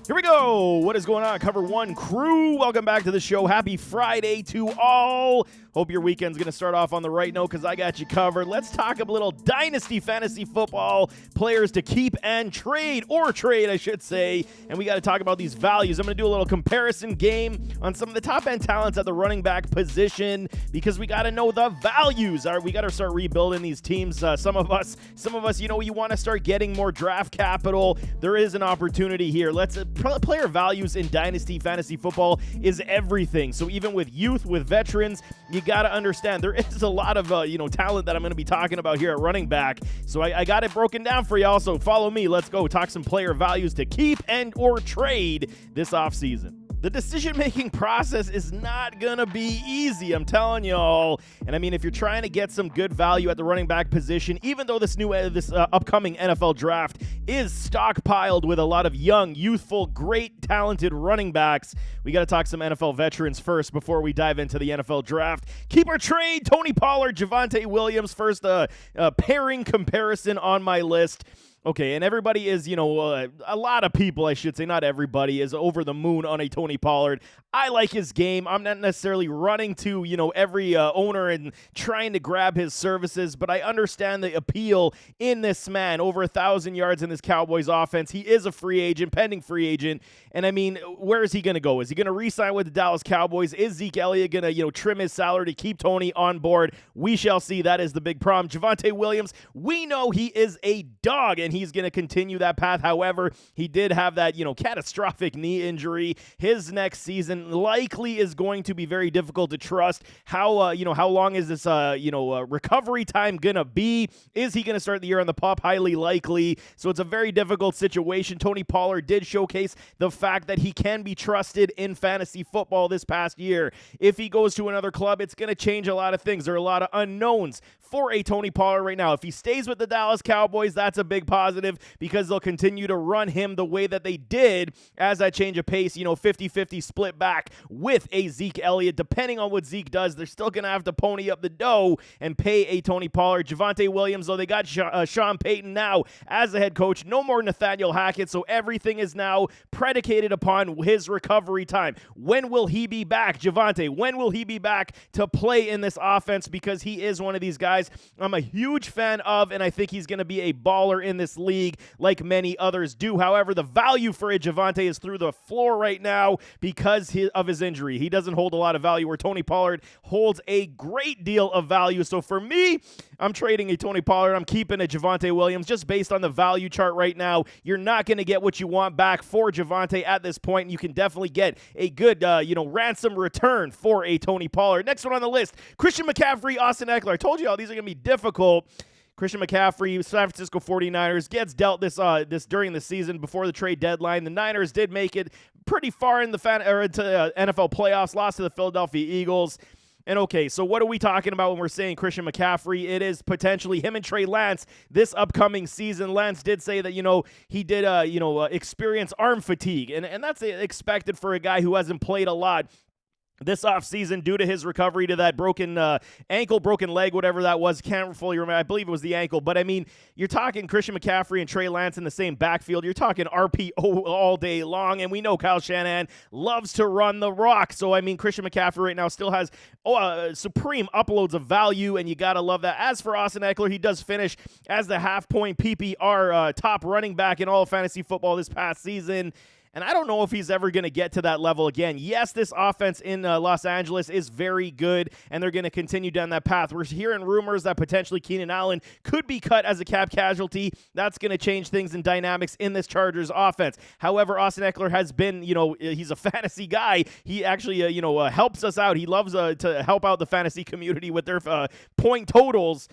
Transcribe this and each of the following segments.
Here we go. What is going on, Cover One crew? Welcome back to the show. Happy Friday to all. Hope your weekend's going to start off on the right note because I got you covered. Let's talk a little Dynasty Fantasy Football, players to keep and trade, or trade, I should say. And we got to talk about these values. I'm going to do a little comparison game on some of the top-end talents at the running back position because we got to know the values. All right, we got to start rebuilding these teams. Some of us, you want to start getting more draft capital. There is an opportunity here. Player values in Dynasty Fantasy Football is everything. So even with youth, with veterans, you got to understand there is a lot of talent that I'm going to be talking about here at running back. So I got it broken down for y'all. So follow me. Let's go talk some player values to keep and or trade this offseason. The decision-making process is not going to be easy, I'm telling y'all. And I mean, if you're trying to get some good value at the running back position, even though this upcoming NFL draft is stockpiled with a lot of young, youthful, great, talented running backs, we got to talk some NFL veterans first before we dive into the NFL draft. Keep or trade, Tony Pollard, Javonte Williams, first pairing comparison on my list. Okay, and everybody is, a lot of people, I should say, not everybody, is over the moon on a Tony Pollard. I like his game. I'm not necessarily running to, every owner and trying to grab his services, but I understand the appeal in this man. Over 1,000 yards in this Cowboys offense. He is a free agent, pending free agent, and I mean, where is he going to go? Is he going to re-sign with the Dallas Cowboys? Is Zeke Elliott going to, trim his salary to keep Tony on board? We shall see. That is the big problem. Javonte Williams, we know he is a dog, and he's going to continue that path. However, he did have that, catastrophic knee injury. His next season likely is going to be very difficult to trust. How long is this, recovery time going to be? Is he going to start the year on the pup? Highly likely. So it's a very difficult situation. Tony Pollard did showcase the fact that he can be trusted in fantasy football this past year. If he goes to another club, it's going to change a lot of things. There are a lot of unknowns for a Tony Pollard right now. If he stays with the Dallas Cowboys, that's a big positive because they'll continue to run him the way that they did as that change of pace, 50-50 split back with a Zeke Elliott. Depending on what Zeke does, they're still going to have to pony up the dough and pay a Tony Pollard. Javonte Williams, though, they got Sean Payton now as the head coach. No more Nathaniel Hackett, so everything is now predicated upon his recovery time. When will he be back, Javonte? When will he be back to play in this offense? Because he is one of these guys I'm a huge fan of, and I think he's going to be a baller in this league like many others do. However, the value for a Javonte is through the floor right now because of his injury. He doesn't hold a lot of value where Tony Pollard holds a great deal of value. So for me, I'm trading a Tony Pollard. I'm keeping a Javonte Williams just based on the value chart right now. You're not going to get what you want back for Javonte at this point. You can definitely get a good, ransom return for a Tony Pollard. Next one on the list, Christian McCaffrey, Austin Ekeler. I told you all these are going to be difficult. Christian McCaffrey, San Francisco 49ers, gets dealt this during the season before the trade deadline. The Niners did make it pretty far in the NFL playoffs, lost to the Philadelphia Eagles. And okay, so what are we talking about when we're saying Christian McCaffrey? It is potentially him and Trey Lance this upcoming season. Lance did say that, he did, experience arm fatigue. And that's expected for a guy who hasn't played a lot this offseason due to his recovery to that broken ankle, broken leg, whatever that was. Can't fully remember. I believe it was the ankle. But, I mean, you're talking Christian McCaffrey and Trey Lance in the same backfield. You're talking RPO all day long. And we know Kyle Shanahan loves to run the rock. So, I mean, Christian McCaffrey right now still has supreme uploads of value, and you got to love that. As for Austin Ekeler, he does finish as the half-point PPR top running back in all of fantasy football this past season. And I don't know if he's ever going to get to that level again. Yes, this offense in Los Angeles is very good, and they're going to continue down that path. We're hearing rumors that potentially Keenan Allen could be cut as a cap casualty. That's going to change things and dynamics in this Chargers offense. However, Austin Ekeler has been, he's a fantasy guy. He actually, helps us out. He loves to help out the fantasy community with their point totals.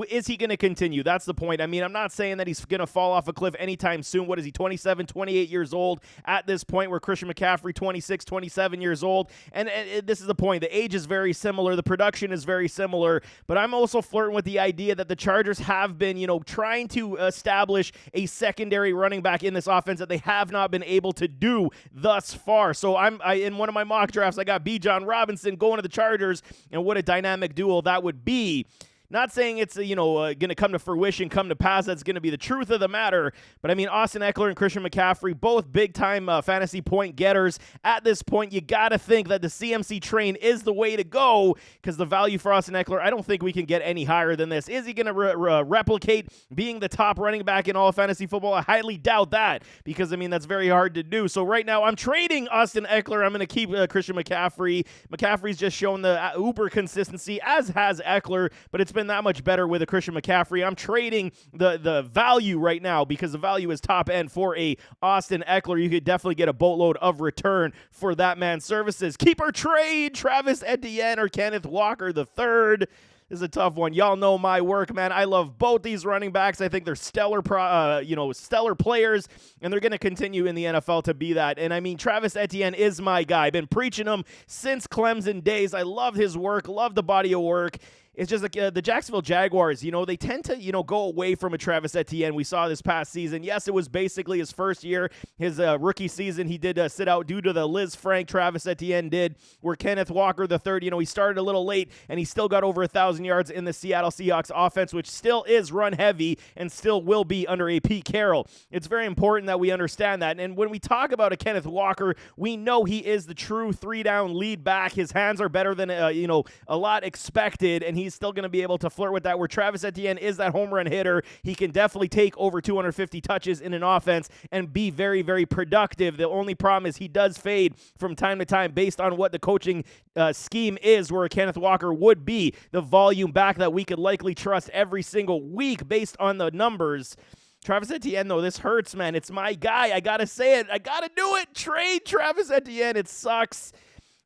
Is he going to continue? That's the point. I mean, I'm not saying that he's going to fall off a cliff anytime soon. What is he, 27, 28 years old at this point, where Christian McCaffrey, 26, 27 years old? And this is the point. The age is very similar. The production is very similar. But I'm also flirting with the idea that the Chargers have been, trying to establish a secondary running back in this offense that they have not been able to do thus far. So I in one of my mock drafts, I got Bijan Robinson going to the Chargers, and what a dynamic duo that would be. Not saying it's, going to come to fruition, come to pass. That's going to be the truth of the matter. But, I mean, Austin Ekeler and Christian McCaffrey, both big-time fantasy point getters. At this point, you got to think that the CMC train is the way to go because the value for Austin Ekeler, I don't think we can get any higher than this. Is he going to replicate being the top running back in all of fantasy football? I highly doubt that because, I mean, that's very hard to do. So right now, I'm trading Austin Ekeler. I'm going to keep Christian McCaffrey. McCaffrey's just shown the uber consistency, as has Ekeler, but it's been that much better with a Christian McCaffrey. I'm trading the value right now because the value is top end for a Austin Ekeler. You could definitely get a boatload of return for that man's services. Keeper trade, Travis Etienne or Kenneth Walker III. This is a tough one. Y'all know my work, man. I love both these running backs. I think they're stellar players, and they're going to continue in the NFL to be that. And, I mean, Travis Etienne is my guy. I've been preaching him since Clemson days. I love his work, love the body of work. It's just like the Jacksonville Jaguars, they tend to, go away from a Travis Etienne. We saw this past season. Yes, it was basically his first year, his rookie season. He did sit out due to the Liz Frank Travis Etienne did, where Kenneth Walker III, he started a little late, and he still got over 1,000 yards in the Seattle Seahawks offense, which still is run heavy and still will be under a Pete Carroll. It's very important that we understand that. And when we talk about a Kenneth Walker, we know he is the true 3-down lead back. His hands are better than, a lot expected, and he's still going to be able to flirt with that, where Travis Etienne is that home run hitter. He can definitely take over 250 touches in an offense and be very, very productive. The only problem is he does fade from time to time based on what the coaching scheme is, where Kenneth Walker would be the volume back that we could likely trust every single week based on the numbers. Travis Etienne, though, this hurts, man. It's my guy. I got to say it. I got to do it. Trade Travis Etienne. It sucks.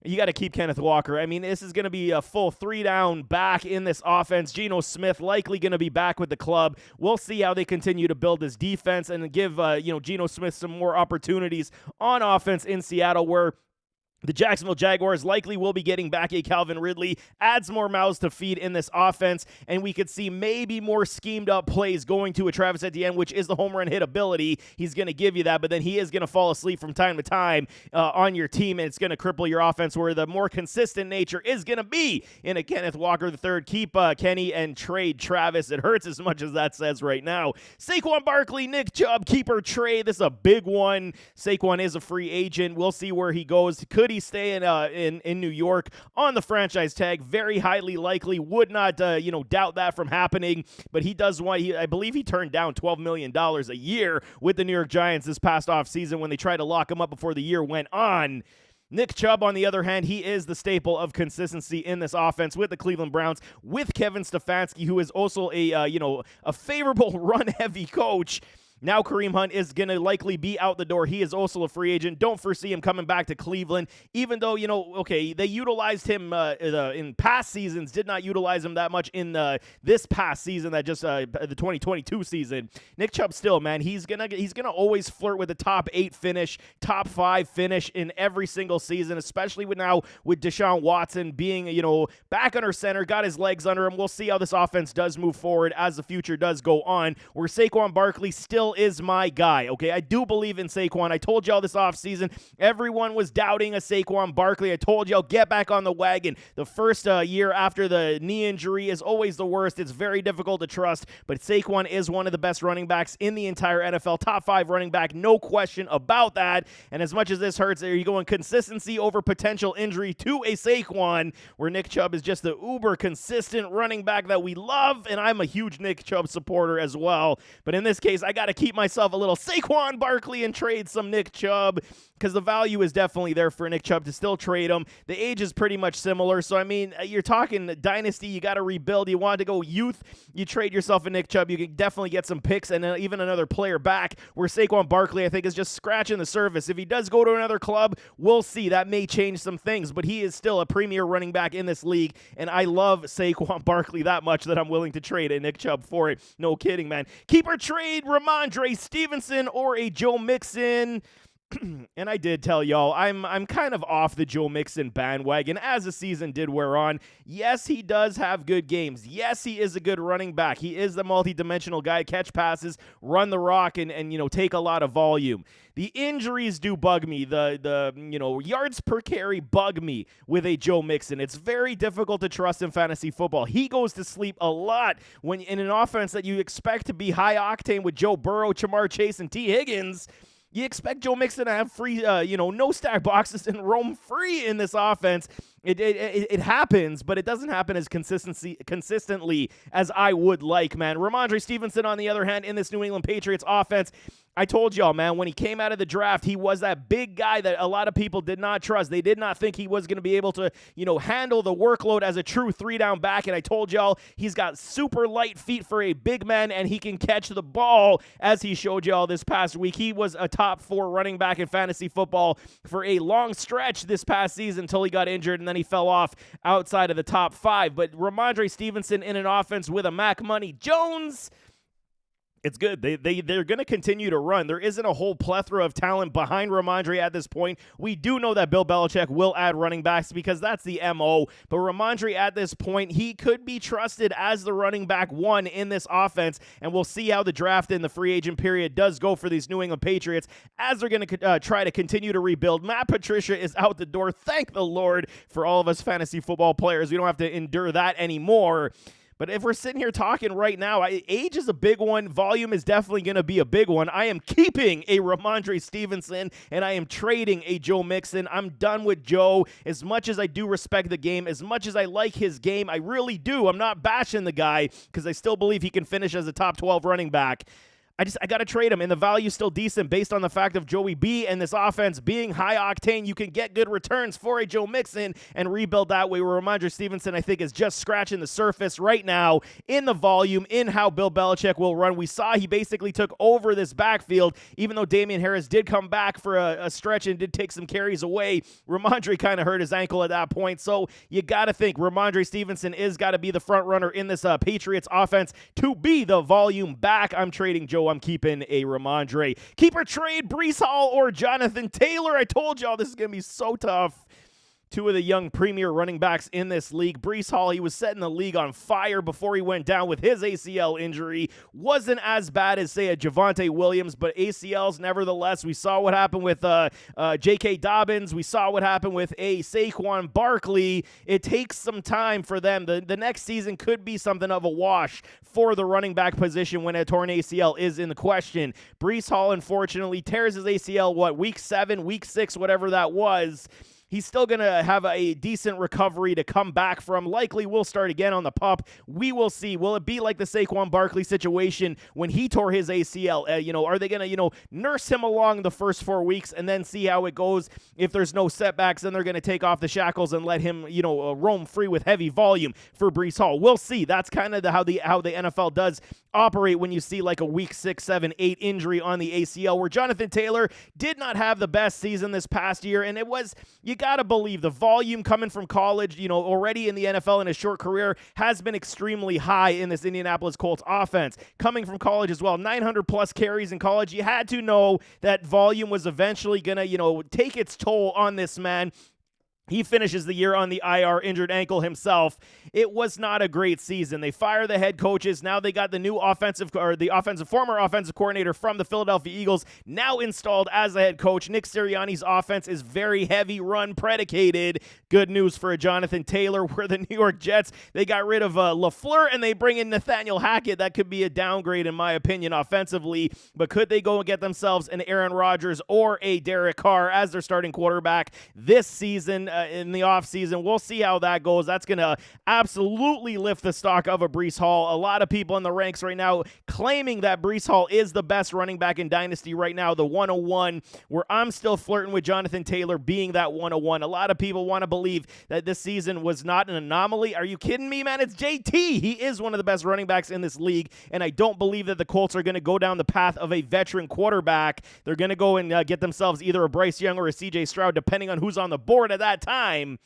You got to keep Kenneth Walker. I mean, this is going to be a full 3-down back in this offense. Geno Smith likely going to be back with the club. We'll see how they continue to build this defense and give, Geno Smith some more opportunities on offense in Seattle, where the Jacksonville Jaguars likely will be getting back a Calvin Ridley, adds more mouths to feed in this offense, and we could see maybe more schemed-up plays going to a Travis Etienne, which is the home run hit ability. He's going to give you that, but then he is going to fall asleep from time to time on your team, and it's going to cripple your offense, where the more consistent nature is going to be in a Kenneth Walker III. Keep Kenny and trade Travis. It hurts as much as that says right now. Saquon Barkley, Nick Chubb, keeper trade. This is a big one. Saquon is a free agent. We'll see where he goes. Could he stay in New York on the franchise tag? Very highly likely. Would not doubt that from happening, but he does want, I believe he turned down $12 million a year with the New York Giants this past offseason when they tried to lock him up before the year went on. Nick Chubb, on the other hand, he is the staple of consistency in this offense with the Cleveland Browns, with Kevin Stefanski, who is also a favorable run-heavy coach. Now Kareem Hunt is going to likely be out the door. He is also a free agent. Don't foresee him coming back to Cleveland, even though, they utilized him in past seasons, did not utilize him that much in this past season, that just the 2022 season. Nick Chubb still, man, he's gonna always flirt with a top 8 finish, top 5 finish in every single season, especially with Deshaun Watson being, back under center, got his legs under him. We'll see how this offense does move forward as the future does go on, where Saquon Barkley still is my guy, okay? I do believe in Saquon. I told y'all this offseason, everyone was doubting a Saquon Barkley. I told y'all, get back on the wagon. The first year after the knee injury is always the worst. It's very difficult to trust, but Saquon is one of the best running backs in the entire NFL. Top 5 running back, no question about that. And as much as this hurts, are you going consistency over potential injury to a Saquon, where Nick Chubb is just the uber consistent running back that we love, and I'm a huge Nick Chubb supporter as well. But in this case, I got to keep myself a little Saquon Barkley and trade some Nick Chubb, because the value is definitely there for Nick Chubb to still trade him. The age is pretty much similar, so I mean, you're talking dynasty, you got to rebuild, you want to go youth, you trade yourself a Nick Chubb, you can definitely get some picks and even another player back, where Saquon Barkley, I think, is just scratching the surface. If he does go to another club, we'll see. That may change some things, but he is still a premier running back in this league, and I love Saquon Barkley that much that I'm willing to trade a Nick Chubb for it. No kidding, man. Keeper trade Ramondre Stevenson or a Joe Mixon. and I did tell y'all, I'm kind of off the Joe Mixon bandwagon as the season did wear on. Yes, he does have good games. Yes, he is a good running back. He is the multi-dimensional guy, catch passes, run the rock, and take a lot of volume. The injuries do bug me. The yards per carry bug me with a Joe Mixon. It's very difficult to trust in fantasy football. He goes to sleep a lot when in an offense that you expect to be high octane with Joe Burrow, Jamar Chase, and T. Higgins. You expect Joe Mixon to have free, no stack boxes and roam free in this offense. It happens, but it doesn't happen as consistently as I would like, man. Ramondre Stevenson, on the other hand, in this New England Patriots offense, I told y'all, man, when he came out of the draft, he was that big guy that a lot of people did not trust. They did not think he was going to be able to, handle the workload as a true three-down back, and I told y'all he's got super light feet for a big man, and he can catch the ball, as he showed y'all this past week. He was a top 4 running back in fantasy football for a long stretch this past season until he got injured, and then he fell off outside of the top 5. But Ramondre Stevenson in an offense with a Mac Money Jones, it's good. They're going to continue to run. There isn't a whole plethora of talent behind Ramondre at this point. We do know that Bill Belichick will add running backs because that's the MO. But Ramondre at this point, he could be trusted as the running back 1 in this offense. And we'll see how the draft and the free agent period does go for these New England Patriots as they're going to try to continue to rebuild. Matt Patricia is out the door. Thank the Lord for all of us fantasy football players. We don't have to endure that anymore. But if we're sitting here talking right now, age is a big one. Volume is definitely going to be a big one. I am keeping a Ramondre Stevenson, and I am trading a Joe Mixon. I'm done with Joe. As much as I do respect the game, as much as I like his game, I really do. I'm not bashing the guy because I still believe he can finish as a top 12 running back. I got to trade him, and the value's still decent based on the fact of Joey B and this offense being high octane. You can get good returns for a Joe Mixon and rebuild that way, where Ramondre Stevenson, I think, is just scratching the surface right now in the volume, in how Bill Belichick will run. We saw he basically took over this backfield, even though Damian Harris did come back for a stretch and did take some carries away. Ramondre kind of hurt his ankle at that point, so you got to think Ramondre Stevenson is got to be the front runner in this Patriots offense to be the volume back. I'm trading Joe. I'm keeping a Ramondre. Keeper trade, Breece Hall or Jonathan Taylor. I told y'all this is going to be so tough. 2 of the young premier running backs in this league. Breece Hall, he was setting the league on fire before he went down with his ACL injury. Wasn't as bad as, say, a Javonte Williams, but ACLs nevertheless. We saw what happened with J.K. Dobbins. We saw what happened with a Saquon Barkley. It takes some time for them. The next season could be something of a wash for the running back position when a torn ACL is in the question. Breece Hall, unfortunately, tears his ACL, week 7, week 6, whatever that was. He's still going to have a decent recovery to come back from. Likely will start again on the pup. We will see. Will it be like the Saquon Barkley situation when he tore his ACL? Are they going to, nurse him along the first 4 weeks and then see how it goes? If there's no setbacks, then they're going to take off the shackles and let him, roam free with heavy volume for Breece Hall. We'll see. That's kind of how the NFL does operate when you see like a week 6, 7, 8 injury on the ACL, where Jonathan Taylor did not have the best season this past year, and you got to believe the volume coming from college, already in the NFL in his short career, has been extremely high in this Indianapolis Colts offense. Coming from college as well, 900 plus carries in college. You had to know that volume was eventually going to, take its toll on this man. He finishes the year on the IR, injured ankle himself. It was not a great season. They fire the head coaches. Now they got the new former offensive coordinator from the Philadelphia Eagles, now installed as the head coach. Nick Sirianni's offense is very heavy run predicated. Good news for Jonathan Taylor, where the New York Jets, they got rid of LaFleur and they bring in Nathaniel Hackett. That could be a downgrade in my opinion offensively, but could they go and get themselves an Aaron Rodgers or a Derek Carr as their starting quarterback this season? In the offseason. We'll see how that goes. That's going to absolutely lift the stock of a Breece Hall. A lot of people in the ranks right now claiming that Breece Hall is the best running back in Dynasty right now, the 101, where I'm still flirting with Jonathan Taylor being that 101. A lot of people want to believe that this season was not an anomaly. Are you kidding me, man? It's JT. He is one of the best running backs in this league, and I don't believe that the Colts are going to go down the path of a veteran quarterback. They're going to go and get themselves either a Bryce Young or a CJ Stroud, depending on who's on the board at that time.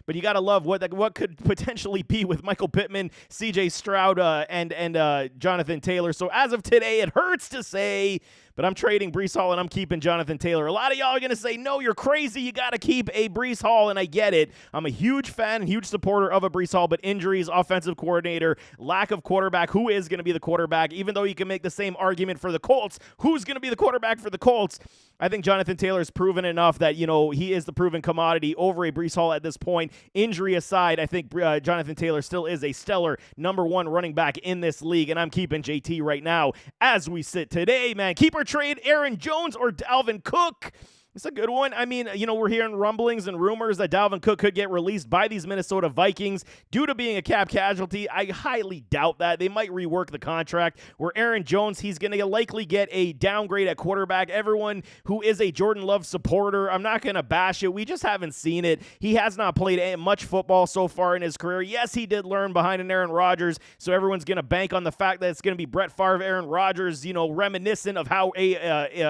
But you got to love what could potentially be with Michael Pittman, CJ Stroud, and Jonathan Taylor. So as of today, it hurts to say, but I'm trading Breece Hall and I'm keeping Jonathan Taylor. A lot of y'all are going to say, no, you're crazy. You got to keep a Breece Hall, and I get it. I'm a huge fan and huge supporter of a Breece Hall, but injuries, offensive coordinator, lack of quarterback. Who is going to be the quarterback? Even though you can make the same argument for the Colts, who's going to be the quarterback for the Colts? I think Jonathan Taylor's proven enough that, he is the proven commodity over a Breece Hall at this point. Injury aside, I think Jonathan Taylor still is a stellar number one running back in this league, and I'm keeping JT right now as we sit today, man. Keep or trade Aaron Jones or Dalvin Cook. It's a good one. I mean, we're hearing rumblings and rumors that Dalvin Cook could get released by these Minnesota Vikings due to being a cap casualty. I highly doubt that. They might rework the contract. Where Aaron Jones, he's going to likely get a downgrade at quarterback. Everyone who is a Jordan Love supporter, I'm not going to bash it. We just haven't seen it. He has not played much football so far in his career. Yes, he did learn behind an Aaron Rodgers, so everyone's going to bank on the fact that it's going to be Brett Favre, Aaron Rodgers, reminiscent of how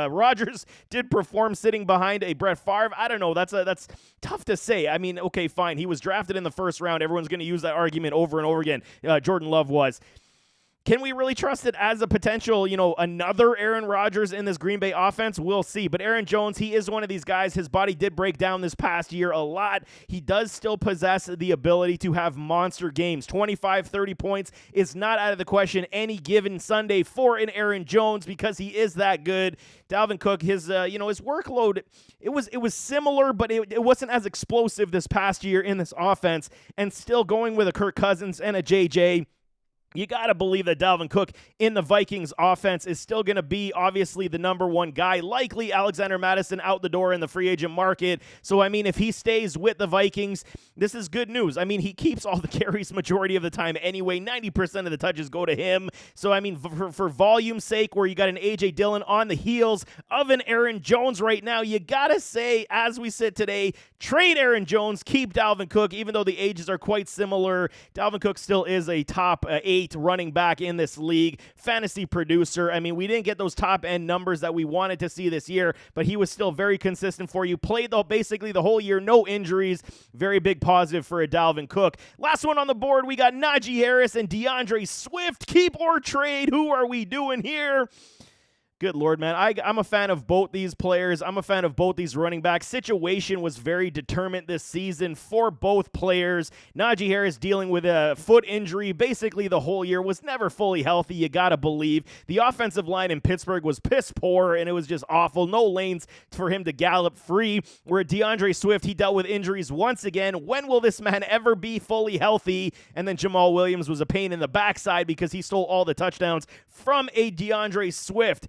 Rodgers did perform sitting behind a Brett Favre. I don't know. That's tough to say. I mean, okay, fine. He was drafted in the first round. Everyone's going to use that argument over and over again. Jordan Love was. Can we really trust it as a potential, another Aaron Rodgers in this Green Bay offense? We'll see. But Aaron Jones, he is one of these guys. His body did break down this past year a lot. He does still possess the ability to have monster games. 25, 30 points is not out of the question any given Sunday for an Aaron Jones because he is that good. Dalvin Cook, his workload, it was similar, but it wasn't as explosive this past year in this offense. And still going with a Kirk Cousins and a JJ, you got to believe that Dalvin Cook in the Vikings offense is still going to be obviously the number one guy. Likely Alexander Mattison out the door in the free agent market. So, I mean, if he stays with the Vikings, this is good news. I mean, he keeps all the carries majority of the time anyway. 90% of the touches go to him. So, I mean, for volume's sake, where you got an A.J. Dillon on the heels of an Aaron Jones right now, you got to say, as we sit today, trade Aaron Jones, keep Dalvin Cook, even though the ages are quite similar. Dalvin Cook still is a top 8 running back in this league, fantasy producer. I mean, we didn't get those top end numbers that we wanted to see this year, but he was still very consistent for you. Played basically the whole year, no injuries. Very big positive for a Dalvin Cook. Last one on the board, we got Najee Harris and DeAndre Swift. Keep or trade? Who are we doing here? Good Lord, man. I'm a fan of both these players. I'm a fan of both these running backs. Situation was very determined this season for both players. Najee Harris dealing with a foot injury basically the whole year, was never fully healthy, you got to believe. The offensive line in Pittsburgh was piss poor, and it was just awful. No lanes for him to gallop free. Where DeAndre Swift, he dealt with injuries once again. When will this man ever be fully healthy? And then Jamal Williams was a pain in the backside because he stole all the touchdowns from a DeAndre Swift.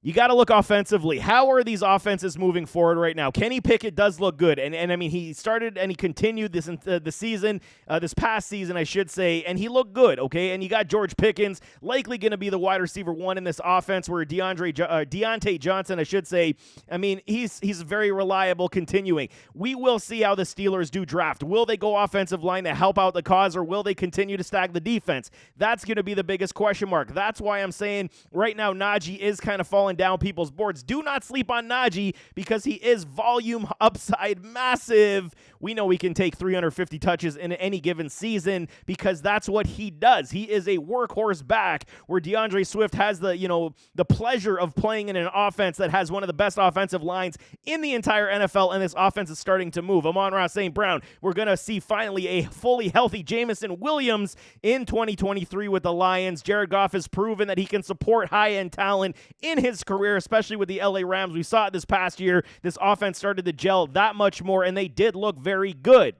You got to look offensively. How are these offenses moving forward right now? Kenny Pickett does look good. And I mean, he started and he continued this the season, this past season, I should say, and he looked good, okay? And you got George Pickens, likely going to be the wide receiver one in this offense, where Deontay Johnson, I should say, I mean, he's very reliable continuing. We will see how the Steelers do draft. Will they go offensive line to help out the cause, or will they continue to stack the defense? That's going to be the biggest question mark. That's why I'm saying right now Najee is kind of falling down people's boards. Do not sleep on Najee because he is volume upside massive. We know he can take 350 touches in any given season because that's what he does. He is a workhorse back, where DeAndre Swift has the pleasure of playing in an offense that has one of the best offensive lines in the entire NFL, and this offense is starting to move. Amon-Ra St. Brown, we're going to see finally a fully healthy Jameson Williams in 2023 with the Lions. Jared Goff has proven that he can support high-end talent in his career, especially with the LA Rams. We saw it this past year. This offense started to gel that much more, and they did look very good.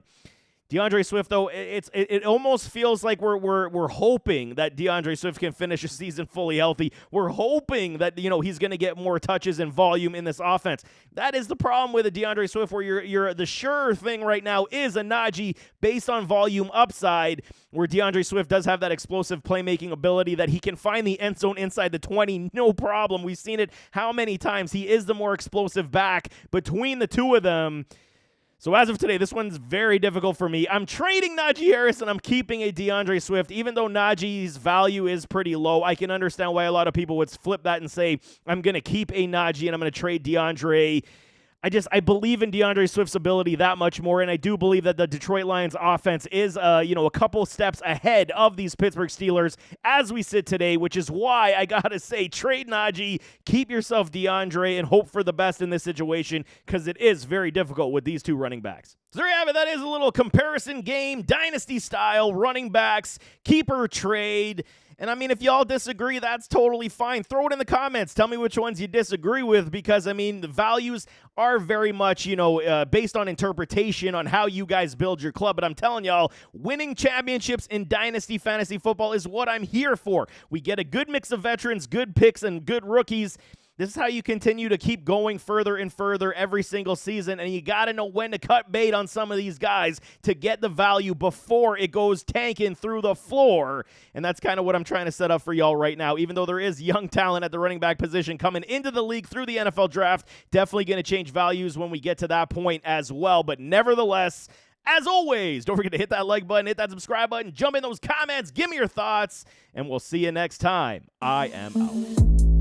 DeAndre Swift, though, it almost feels like we're hoping that DeAndre Swift can finish a season fully healthy. We're hoping that he's going to get more touches and volume in this offense. That is the problem with a DeAndre Swift, where you're the sure thing right now is a Najee based on volume upside, where DeAndre Swift does have that explosive playmaking ability that he can find the end zone inside the 20, no problem. We've seen it how many times. He is the more explosive back between the two of them. So as of today, this one's very difficult for me. I'm trading Najee Harris, and I'm keeping a DeAndre Swift. Even though Najee's value is pretty low, I can understand why a lot of people would flip that and say, I'm going to keep a Najee, and I'm going to trade DeAndre. I believe in DeAndre Swift's ability that much more, and I do believe that the Detroit Lions offense is, a couple steps ahead of these Pittsburgh Steelers as we sit today, which is why I gotta say, trade Najee, keep yourself DeAndre, and hope for the best in this situation, because it is very difficult with these two running backs. So there you have it. That is a little comparison game, dynasty style, running backs, keeper trade. And I mean, if y'all disagree, that's totally fine. Throw it in the comments. Tell me which ones you disagree with, because I mean, the values are very much, based on interpretation on how you guys build your club. But I'm telling y'all, winning championships in Dynasty Fantasy Football is what I'm here for. We get a good mix of veterans, good picks, and good rookies. This is how you continue to keep going further and further every single season, and you got to know when to cut bait on some of these guys to get the value before it goes tanking through the floor, and that's kind of what I'm trying to set up for y'all right now. Even though there is young talent at the running back position coming into the league through the NFL draft, definitely going to change values when we get to that point as well, but nevertheless, as always, don't forget to hit that like button, hit that subscribe button, jump in those comments, give me your thoughts, and we'll see you next time. I am out.